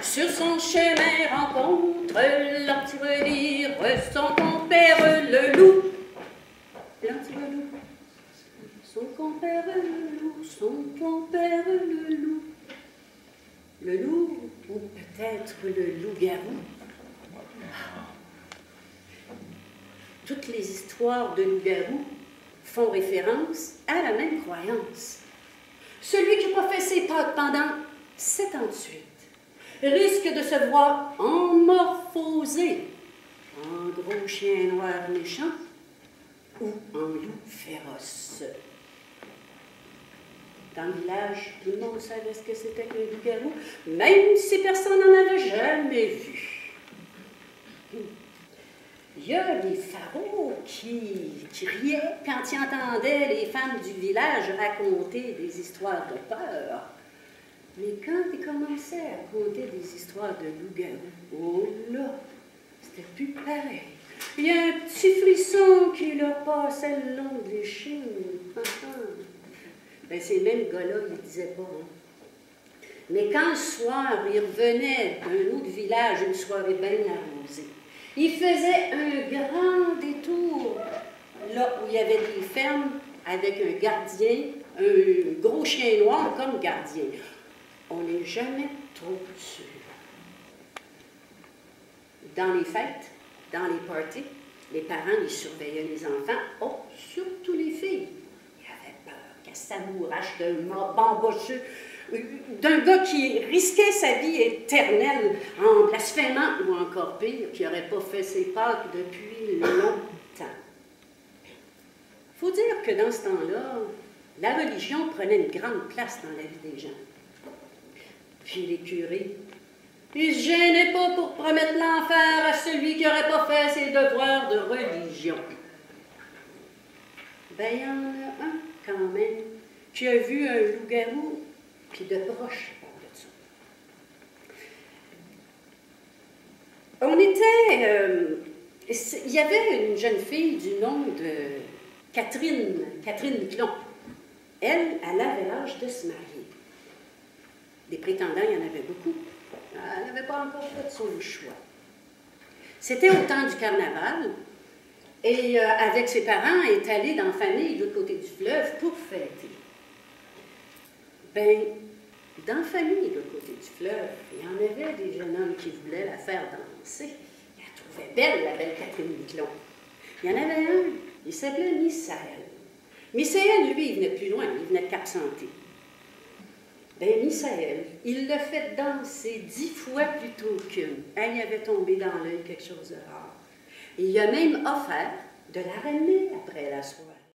Sur son chemin rencontre leur petit relire son compère le loup. Leur petit loup. Son compère le loup, son compère le loup. Le loup, ou peut-être le loup-garou. Toutes les histoires de loup-garou font référence à la même croyance. Celui qui n'a pas fait ses pâques pendant 7 ans de suite risque de se voir emmorphosé en gros chien noir méchant ou en loup féroce. Dans le village, tout le monde savait ce que c'était qu'un loup-garou, même si personne n'en avait jamais vu. Il y a les pharaons qui riaient quand ils entendaient les femmes du village raconter des histoires de peur. Mais quand ils commençaient à raconter des histoires de loup-garou, oh là, c'était plus pareil. Il y a un petit frisson qui leur passait le long de l'échine. Ben, ces mêmes gars-là, ils ne disaient pas. Hein. Mais quand le soir, ils revenaient d'un autre village, une soirée bien arrosée, ils faisaient un grand détour, là où il y avait des fermes, avec un gardien, un gros chien noir comme gardien. On n'est jamais trop sûr. Dans les fêtes, dans les parties, les parents, ils surveillaient les enfants, oh, surtout les filles. Ils avaient peur qu'elles s'amourachent d'un bambocheux, d'un gars qui risquait sa vie éternelle en blasphémant, ou encore pire, qui n'aurait pas fait ses Pâques depuis longtemps. Il faut dire que dans ce temps-là, la religion prenait une grande place dans la vie des gens. Puis les curés, ils ne se gênaient pas pour promettre l'enfer à celui qui n'aurait pas fait ses devoirs de religion. Ben, il y en a un, quand même, qui a vu un loup-garou, puis de proche, on parle de ça. On était... il y avait une jeune fille du nom de Catherine Miquelon. Elle avait l'âge de se marier. Des prétendants, il y en avait beaucoup. Elle n'avait pas encore fait son choix. C'était au temps du carnaval, et avec ses parents, elle est allée dans la famille de l'autre côté du fleuve pour fêter. Ben, dans la famille de l'autre côté du fleuve, il y en avait des jeunes hommes qui voulaient la faire danser. Ils la trouvaient belle, la belle Catherine Miquelon. Il y en avait un, il s'appelait Misaël. Misaël, lui, il venait de plus loin, il venait de Cap-Santé. Ben, Misaël, il l'a fait danser 10 fois plus tôt qu'une. Elle y avait tombé dans l'œil quelque chose de rare. Et il a même offert de la ramener après la soirée.